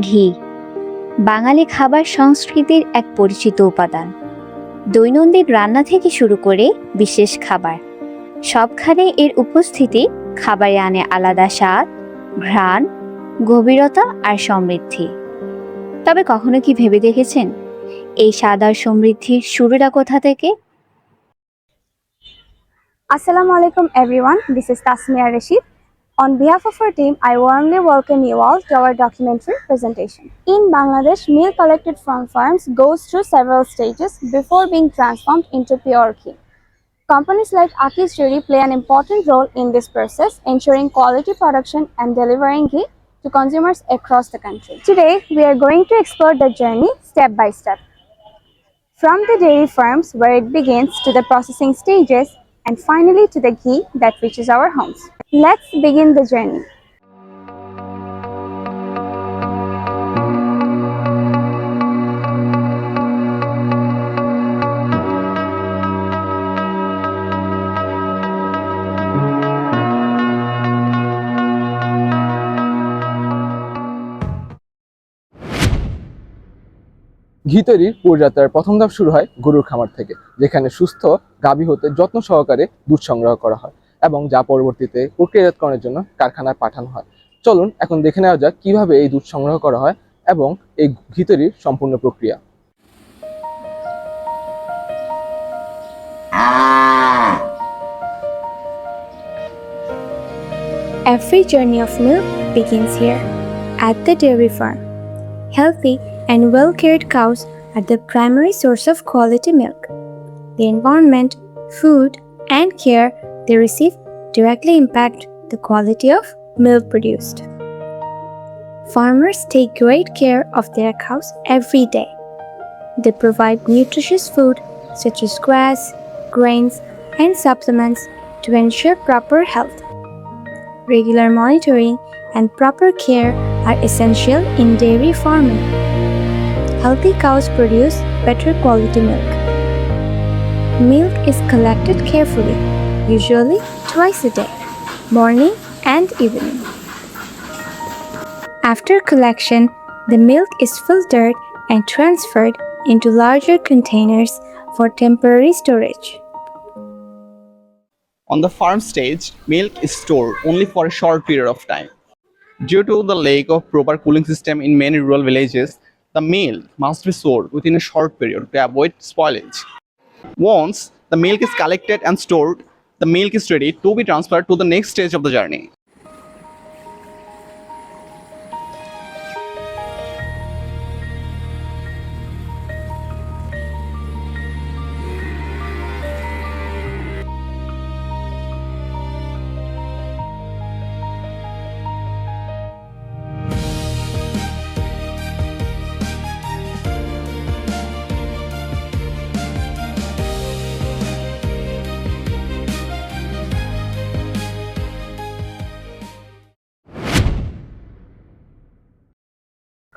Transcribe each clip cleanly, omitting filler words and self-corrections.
ঘি বাঙালি খাবার সংস্কৃতির এক পরিচিত উপাদান। দৈনন্দিন রান্না থেকে শুরু করে বিশেষ খাবার, সবখানে এর উপস্থিতি খাবারে আনে আলাদা স্বাদ, ঘ্রাণ, গভীরতা আর সমৃদ্ধি। তবে কখনো কি ভেবে দেখেছেন এই স্বাদ আর সমৃদ্ধির শুরুটা কোথা থেকে? Assalamu alaikum everyone, this is Tasmia Rashid. On behalf of our team, I warmly welcome you all to our documentary presentation. In Bangladesh, milk collected from farms goes through several stages before being transformed into pure ghee. Companies like Aki's Dairy play an important role in this process, ensuring quality production and delivering ghee to consumers across the country. Today, we are going to explore the journey step by step. From the dairy farms where it begins to the processing stages and finally to the ghee that reaches our homes. Let's begin the journey. ঘি তৈরির পরিযাত্রার প্রথম ধাপ শুরু হয় গরুর খামার থেকে, যেখানে সুস্থ গাভী হতে যত্ন সহকারে দুধ সংগ্রহ করা হয় এবং যা পরবর্তীতে প্রক্রিয়াজাতকরণের জন্য কারখানায় পাঠানো হয়। চলুন এখন দেখে নেওয়া যাক কিভাবে এই দুধ সংগ্রহ করা হয় এবং এই ঘি তৈরির সম্পূর্ণ প্রক্রিয়া। Every journey of milk begins here, at the dairy farm. Healthy and well-cared cows are the primary source of quality milk. The environment, food, and care they receive directly impact the quality of milk produced. Farmers take great care of their cows every day. They provide nutritious food such as grass, grains, and supplements to ensure proper health. Regular monitoring and proper care are essential in dairy farming. Healthy cows produce better quality milk. Milk is collected carefully, usually twice a day, morning and evening. After collection, the milk is filtered and transferred into larger containers for temporary storage. On the farm stage, milk is stored only for a short period of time. Due to the lack of proper cooling system in many rural villages, the milk must be stored within a short period to avoid spoilage. Once the milk is collected and stored, the milk is ready to be transferred to the next stage of the journey.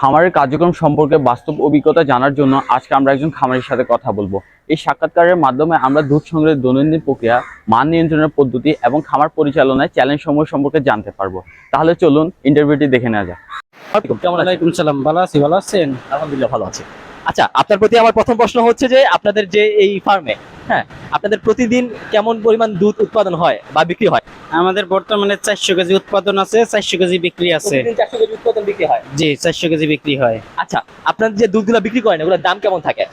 খামারের কার্যক্রম সম্পর্কে বাস্তব অভিজ্ঞতা জানার জন্য আজকে আমরা একজন খামারের সাথে কথা বলবো। এই সাক্ষাৎকারের মাধ্যমে আমরা দুধ সংগ্রহের দৈনন্দিন প্রক্রিয়া, মান নিয়ন্ত্রণের পদ্ধতি এবং খামার পরিচালনায় চ্যালেঞ্জ সমূহ সম্পর্কে জানতে পারবো। তাহলে চলুন ইন্টারভিউটি দেখে নেওয়া যাক। কেমন আলাইকুম সালাম, ভালো আছি, ভালো আছেন? আলহামদুলিল্লাহ ভালো আছি। আচ্ছা, আপনার প্রতি আমার প্রথম প্রশ্ন হচ্ছে যে আপনাদের যে এই ফার্মে, হ্যাঁ, আপনাদের প্রতিদিন কেমন পরিমাণ দুধ উৎপাদন হয় বা বিক্রি হয়? আমাদের বর্তমানে 400 কেজি উৎপাদন আছে, 400 কেজি বিক্রি আছে। প্রতিদিন 400 কেজি উৎপাদন বিক্রি হয়? জি, 400 কেজি বিক্রি হয়। আচ্ছা, আপনাদের যে দুধগুলো বিক্রি করেন ওগুলোর দাম কেমন থাকে?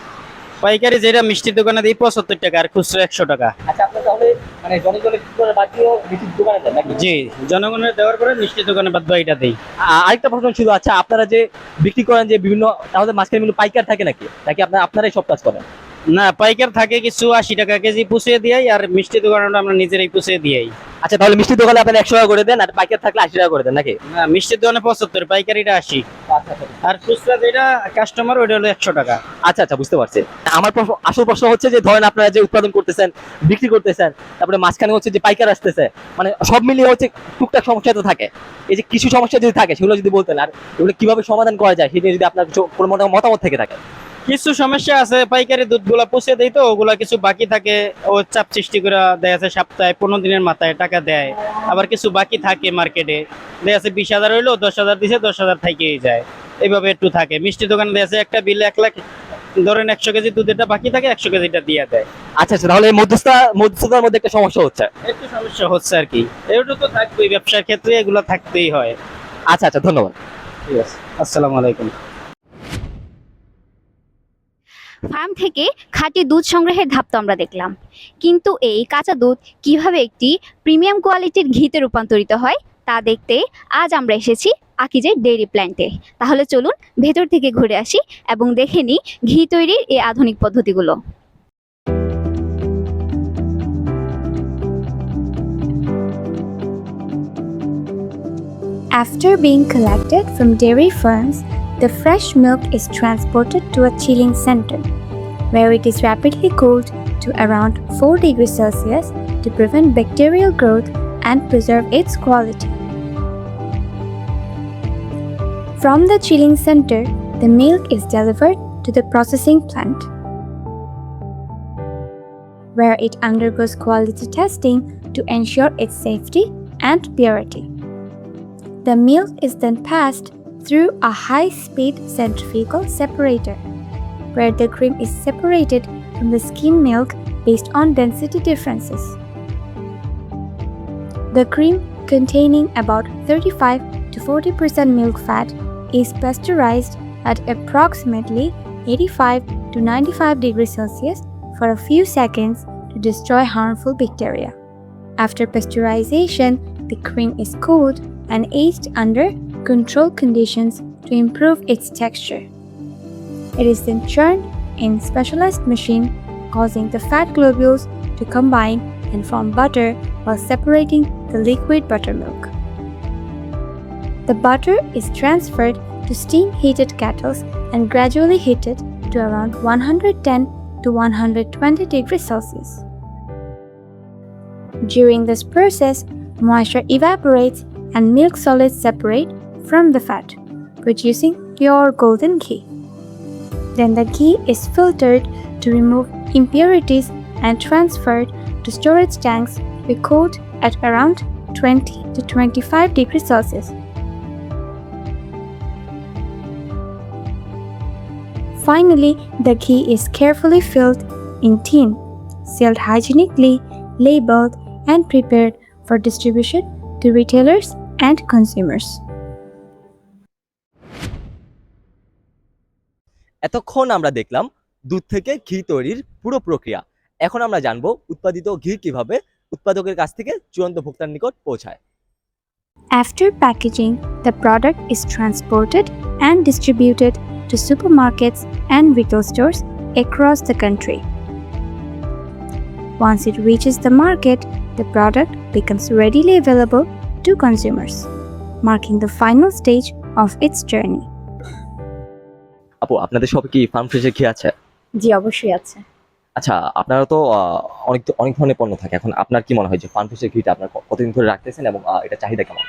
পাইকারি যেটা মিষ্টির দোকানে দিই 75 টাকা, আর খুচরা 100 টাকা। আচ্ছা, আপনারা তাহলে মানে জনগণের বিক্রি করার বাকিও মিষ্টির দোকানে দেন নাকি? জি, জনগণের দেওয়ার পরে মিষ্টির দোকানে বাদ বাকিটা দেই। আরেকটা প্রশ্ন ছিল, আচ্ছা আপনারা যে বিক্রি করেন যে বিভিন্ন, তাহলে মাঝখানে বিভিন্ন পাইকার থাকে নাকি নাকি আপনারাই সব কাজ করেন? না, পাইকার থাকে কিছু 80 টাকা কেজি পুষিয়ে দিই, আর মিষ্টি দোকানে আমরা নিজেরাই পুষিয়ে দিই। আচ্ছা, তাহলে মিষ্টির দোকানে আপনারা 100 টাকা করে দেন আর পাইকার থাকলে 80 টাকা করে দেন নাকি? না, মিষ্টির দোকানে 75, পাইকারিটা 80। আচ্ছা, আর খুচরা যেটা কাস্টমার ওইটা হলো 100 টাকা। আচ্ছা আচ্ছা, বুঝতে পারছি। আমার আসল প্রশ্ন হচ্ছে যে ধরেন আপনারা যে উৎপাদন করতেছেন, বিক্রি করতেছেন, তারপরে মাঝখানে হচ্ছে যে পাইকার আসতেছে, মানে সব মিলিয়ে হচ্ছে টুকটাক সমস্যা তো থাকে। এই যে কিছু সমস্যা যদি থাকে সেগুলো যদি বলতেন, আর এগুলো কিভাবে সমাধান করা যায় সেটা যদি আপনার কোনো মতামত থেকে থাকে। কিছু সমস্যা আছে, পাইকারি দুধগুলা পৌঁছে দেয় তো ওগুলা কিছু বাকি থাকে, ও চাপ সৃষ্টি করে দেয় আছে সপ্তাহে 15 দিনের মাথায় টাকা দেয়। আবার কিছু বাকি থাকে মার্কেটে, দেয় আছে 20,000 হইলো 10,000 দিছে, 10,000 থেকেই যায়। এইভাবে একটু থাকে। মিষ্টি দোকানে আছে একটা বিলে 1 লাখ, ধরেন 100 কেজি দুধেরটা বাকি থাকে, 100 কেজিটা দিয়ে দেয়। আচ্ছা আচ্ছা, তাহলে এই মধ্যস্থতার মধ্যে একটা সমস্যা হচ্ছে। একটু সমস্যা হচ্ছে আর কি, এটা তো থাকবেই, ব্যবসার ক্ষেত্রে এগুলো থাকতেই হয়। আচ্ছা আচ্ছা, ধন্যবাদ। ঠিক আছে, আসসালামু আলাইকুম। ফার্ম থেকে খাঁটি দুধ সংগ্রহের ধাপ তো আমরা দেখলাম, কিন্তু এই কাঁচা দুধ কিভাবে একটি প্রিমিয়াম কোয়ালিটির ঘিতে রূপান্তরিত হয় তা দেখতে আজ আমরা এসেছি আকিজের ডেইরি প্ল্যান্টে। তাহলে চলুন ভেতর থেকে ঘুরে আসি এবং দেখে নিই ঘি তৈরির এই আধুনিক পদ্ধতিগুলো। After being collected from dairy farms, the fresh milk is transported to a chilling center, where it is rapidly cooled to around 4 degrees Celsius to prevent bacterial growth and preserve its quality. From the chilling center, the milk is delivered to the processing plant, where it undergoes quality testing to ensure its safety and purity. The milk is then passed through a high-speed centrifugal separator, where the cream is separated from the skim milk based on density differences. The cream, containing about 35 to 40% milk fat, is pasteurized at approximately 85 to 95 degrees Celsius for a few seconds to destroy harmful bacteria. After pasteurization, the cream is cooled and aged under controlled conditions to improve its texture. It is then churned in specialized machine, causing the fat globules to combine and form butter while separating the liquid buttermilk. The butter is transferred to steam-heated kettles and gradually heated to around 110 to 120 degrees Celsius. During this process, moisture evaporates and milk solids separate from the fat, producing pure golden ghee. Then the ghee is filtered to remove impurities and transferred to storage tanks to be cooled at around 20 to 25 degrees Celsius. Finally, the ghee is carefully filled in tin, sealed hygienically, labeled, and prepared for distribution to retailers and consumers. এতক্ষণ আমরা দেখলাম দুধ থেকে ঘি তৈরির পুরো প্রক্রিয়া। এখন আমরা জানবো উৎপাদিত ঘি কিভাবে উৎপাদকের কাছ থেকে চূড়ান্ত ভোক্তার নিকট পৌঁছায়। After packaging, the product is transported and distributed to supermarkets and retail stores across the country. Once it reaches the market, the product becomes readily available to consumers, marking the final stage of its journey. আপু, আপনাদের সব কি farm ফ্রেশের ঘি আছে? জি, অবশ্যই আছে। আচ্ছা, আপনারা তো অনেক ধরনের পণ্য থাকে, এখন আপনার কি মনে হয় যে ফার্ম ফ্রেশের ঘিটা আপনার কতদিন ধরে রাখতেছেন এবং এটা চাহিদা কেমন?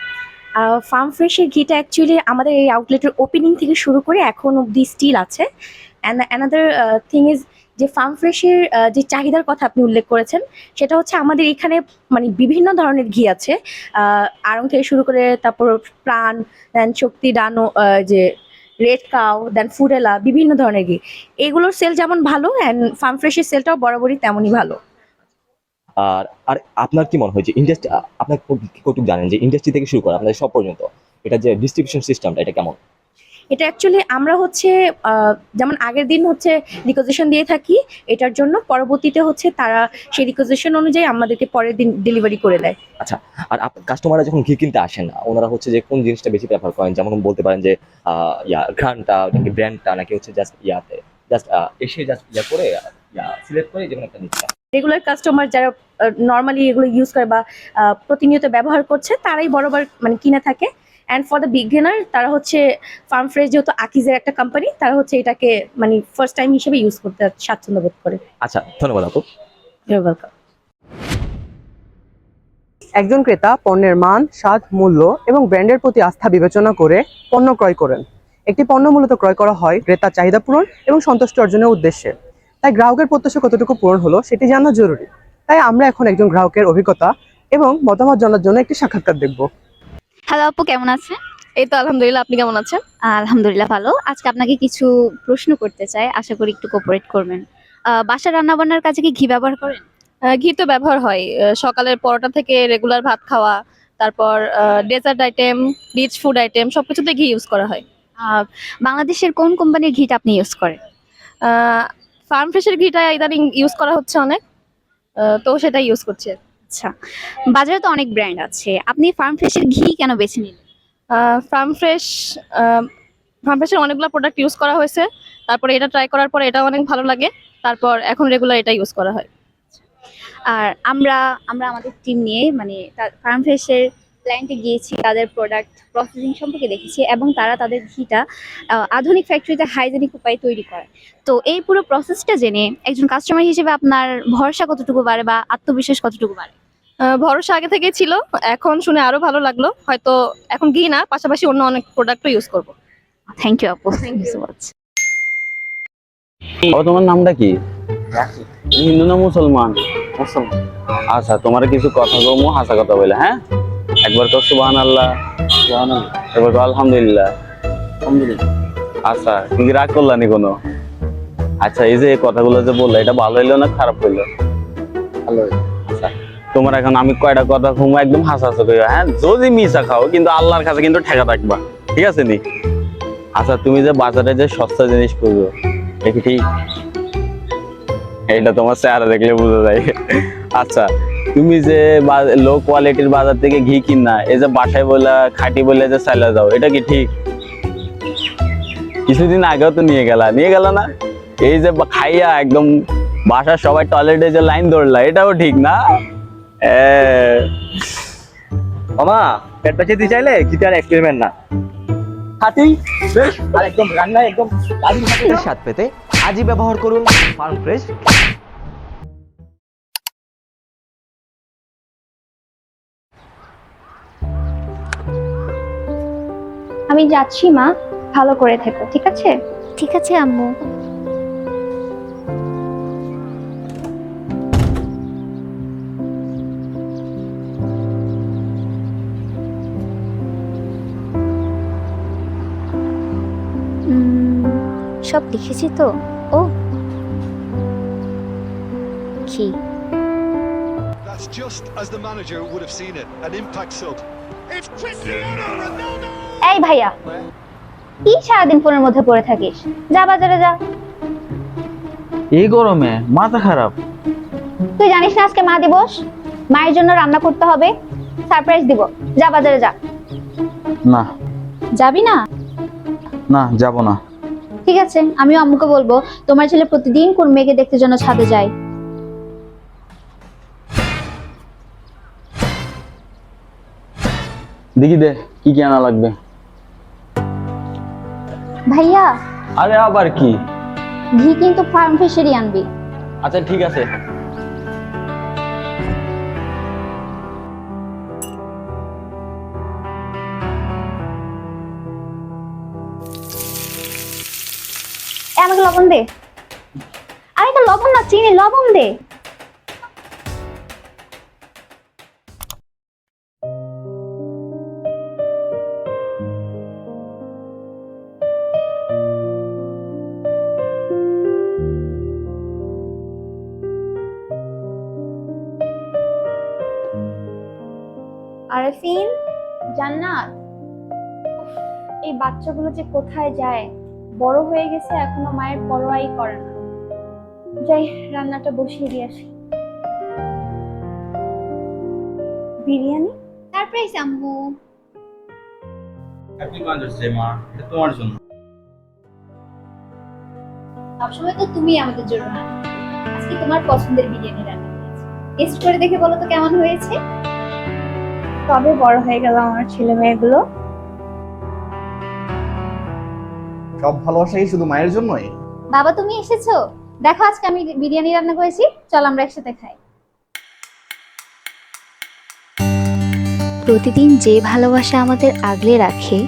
ফার্ম ফ্রেশের ঘিটা অ্যাকচুয়ালি আমাদের এই আউটলেটের ওপেনিং থেকে শুরু করে এখন অবধি স্টিল আছে। অ্যান্ড অ্যানাদার থিং ইজ যে ফার্ম ফ্রেশের যে চাহিদার কথা আপনি উল্লেখ করেছেন, সেটা হচ্ছে আমাদের এখানে মানে বিভিন্ন ধরনের ঘি আছে, আড়ং থেকে শুরু করে তারপর প্রাণ, দেন শক্তি, ডানো, যে রেড কাউ, দেন ফুডেলা, বিভিন্ন ধরনের ঘি। এগুলোর সেল যেমন ভালো, অ্যান্ড ফার্ম ফ্রেশের সেলটাও বরাবরই তেমনই ভালো। আর আর আপনার কি মনে হয় যে ইন্ডাস্ট্রি, আপনার কতটুকু জানেন যে ইন্ডাস্ট্রি থেকে শুরু করে আপনাদের সব পর্যন্ত এটা যে ডিস্ট্রিবিউশন সিস্টেমটা এটা কেমন? এটা অ্যাকচুয়ালি আমরা হচ্ছে যেমন আগের দিন হচ্ছে রিকোয়েজিশন দিয়ে থাকি এটার জন্য, পরবর্তীতে হচ্ছে তারা সেই রিকোয়েজিশন অনুযায়ী আমাদেরকে পরের দিন ডেলিভারি করে দেয়। আচ্ছা, আর কাস্টমাররা যখন ঘি কিনতে আসেন ওনারা হচ্ছে যে কোন জিনিসটা বেশি প্রেফার করেন? যেমন বলতে পারেন যে ঘ্রাণটা নাকি ব্র্যান্ডটা, নাকি হচ্ছে জাস্ট এসে করে সিলেক্ট করে যেমন একটা নিচ্ছে। রেগুলার কাস্টমার যারা নর্মালি এগুলো ইউজ করে বা প্রতিনিয়ত ব্যবহার করছে তারাই বরাবর মানে কিনে থাকে। অ্যান্ড ফর দ্য বিগিনার তারা হচ্ছে ফার্ম ফ্রেশ, যেহেতু আকিজের একটা কোম্পানি, তারা হচ্ছে এটাকে মানে ফার্স্ট টাইম হিসেবে ইউজ করতে স্বাচ্ছন্দ্য বোধ করে। আচ্ছা, ধন্যবাদ আপু। Your welcome. একজন ক্রেতা পণ্যের মান, স্বাদ, মূল্য এবং ব্র্যান্ডের প্রতি আস্থা বিবেচনা করে পণ্য ক্রয় করেন। একটি পণ্য মূলত ক্রয় করা হয় ক্রেতার চাহিদা পূরণ এবং সন্তুষ্টি অর্জনের উদ্দেশ্যে। তাই গ্রাহকের প্রত্যাশা কতটুকু পূরণ হলো সেটি জানা জরুরি। তাই আমরা এখন একজন গ্রাহকের অভিজ্ঞতা এবং মতামত জানার জন্য একটি সাক্ষাৎকার দেখব। হ্যালো আপু, কেমন আছেন? এই তো আলহামদুলিল্লাহ, আপনি কেমন আছেন? আলহামদুলিল্লাহ ভালো। আজকে আপনাকে কিছু প্রশ্ন করতে চাই, আশা করি একটু কোঅপারেট করবেন। বাসায় রান্না বান্নার কাজে কি ঘি ব্যবহার করেন? ঘি তো ব্যবহার হয় সকালের পরোটা থেকে রেগুলার ভাত খাওয়া, তারপর dessert item, rich food item সবকিছুতে ঘি ইউজ করা হয়। আহ, বাংলাদেশের কোন কোম্পানির ঘিটা আপনি ইউজ করেন? ফার্ম ফ্রেশের ঘিটা ইদানিং ইউজ করা হচ্ছে অনেক, তো সেটা ইউজ করছি। আচ্ছা, বাজারে তো অনেক ব্র্যান্ড আছে, আপনি ফার্ম ফ্রেশের ঘি কেন বেছে নিলেন? ফার্ম ফ্রেশ ফার্ম ফ্রেশের অনেকগুলো প্রোডাক্ট ইউজ করা হয়েছে, তারপরে এটা ট্রাই করার পরে এটা অনেক ভালো লাগে, তারপর এখন রেগুলার এটা ইউজ করা হয়। আর আমরা আমরা আমাদের টিম নিয়ে মানে ফার্ম ফ্রেশের প্ল্যান্টে গিয়েছি, তাদের প্রোডাক্ট প্রসেসিং সম্পর্কে দেখেছি এবং তারা তাদের ঘিটা আধুনিক ফ্যাক্টরিতে হাইজেনিক উপায়ে তৈরি করে। তো এই পুরো প্রসেসটা জেনে একজন কাস্টমার হিসেবে আপনার ভরসা কতটুকু বাড়ে বা আত্মবিশ্বাস কতটুকু বাড়ে? ভরসা আগে থেকেই ছিল, এখন শুনে আরো ভালো লাগলো। হয়তো এখন ঘি না, পাশাপাশি অন্য অনেক প্রোডাক্টও ইউজ করব। থ্যাংক ইউ আপু, থ্যাংক ইউ সো মাচ। ও তোমার নামটা কি? হিন্দু না মুসলমান? আচ্ছা, তোমার কিছু কথা কমু, হাসা কথা বলে। হ্যাঁ, একবার তো সুবহানাল্লাহ, এবার তো আলহামদুলিল্লাহ। আচ্ছা, তুমি কি রাগ করলা নি কোনো? আচ্ছা, এই যে এই কথাগুলো যে বললে, এটা ভালো হইলো না খারাপ হইলো? ভালো। আচ্ছা, তোমার এখন আমি কয়টা কথা কমু, একদম হাসা হাসা কইবা। হ্যাঁ, যদি মিশা খাও কিন্তু আল্লাহর কাছে কিন্তু ঠেকা রাখবা, ঠিক আছে নি? আচ্ছা, তুমি যে বাজারে যে সস্তা জিনিস করছো, দেখি ঠিক? এটা তোমার চেহারা দেখলে বোঝা যায়। আচ্ছা, তুমি যে লো কোয়ালিটির বাজার থেকে ঘি কিনা, এই যে বাসায় বলে খাঁটি বলে যে চাইলে যাও, এটা কি ঠিক? কিছুদিন আগেও তো নিয়ে গেলা না? এই যে খাইয়া একদম বাসার সবাই টয়লেটে যে লাইন ধরলা, এটাও ঠিক না? মামা পেটটা খেতে চাইলে ঘিতে আর এক্সপেরিমেন্ট না, খাঁটি ফ্রেশ আর একদম রান্না একদম স্বাদ পেতে আজই ব্যবহার করুন ফার্ম ফ্রেশ। আমি যাচ্ছি মা, ভালো করে থেকো, ঠিক আছে? ঠিক আছে আম্মু। সব লিখেছি তো। ও কি? That's just as the manager would have seen it. An impact sub. It's Cristiano Ronaldo! এই ভাইয়া, কি সারাদিন ফোনের মধ্যে পড়ে থাকিস? যা বাজারে যা। এই গরমে মাথা খারাপ। তুই জানিস না আজকে মা দিবস? মায়ের জন্য রান্না করতে হবে, সারপ্রাইজ দিব। যা বাজারে যা। না যাবি না? না, যাব না। ঠিক আছে, আমিও আম্মুকে বলবো তোমার ছেলে প্রতিদিন কোন মেয়েকে দেখতে জন্য ছাদে যায়। দেখি দে কি কি আনা লাগবে। ভাইয়া, আরে আবার কি? ঘি কিন্তু ফার্ম ফ্রেশেরই আনবি। আচ্ছা ঠিক আছে। আমাকে লবণ দে। আরে এটা লবণ না, চিনি, লবণ দে। আরফিন, জান্নাত, এই বাচ্চাগুলো যে কোথায় যায়? বড় হয়ে গেছে, এখনো মায়ের পরোয়াই করে না। যাই, রান্নাটা বসিয়ে দিয়ে আসি। বিরিয়ানি সারপ্রাইজ আম্মু। হ্যাপি মাদার্স ডে মা, এটা তোমার জন্য। সবসময় তো তুমি আমাদের জন্য রান্না করো। আজকে তোমার পছন্দের বিরিয়ানি রান্না করেছি, টেস্ট করে দেখে বলো তো কেমন হয়েছে। তবে বড় হয়ে গেল আমার ছেলে মেয়েগুলো। সব ভালোবাসাই শুধু মায়ের জন্যই। বাবা তুমি এসেছো, দেখো আজকে আমি বিরিয়ানি রান্না করেছি, চল আমরা একসাথে খাই। প্রতিদিন যে ভালোবাসা আমাদের আগলে রাখে,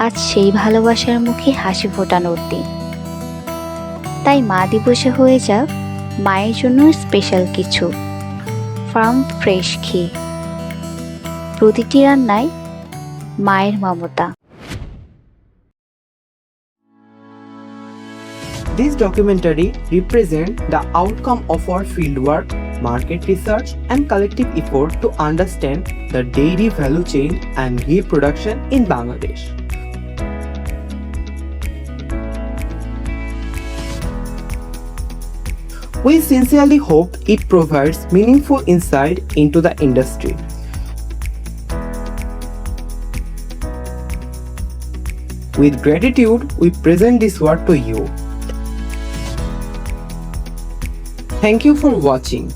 আজ সেই ভালোবাসার মুখে হাসি ফোটানোর দিন। তাই মা দিবসে হয়ে যাক মায়ের জন্য স্পেশাল কিছু। ফার্ম ফ্রেশ ঘি, প্রতিটি রান্নায় মায়ের Mamata. This documentary represents the outcome of our fieldwork, market research, and collective effort to understand the dairy value chain and ghee production in Bangladesh. We sincerely hope it provides meaningful insight into the industry. With gratitude, we present this work to you. Thank you for watching.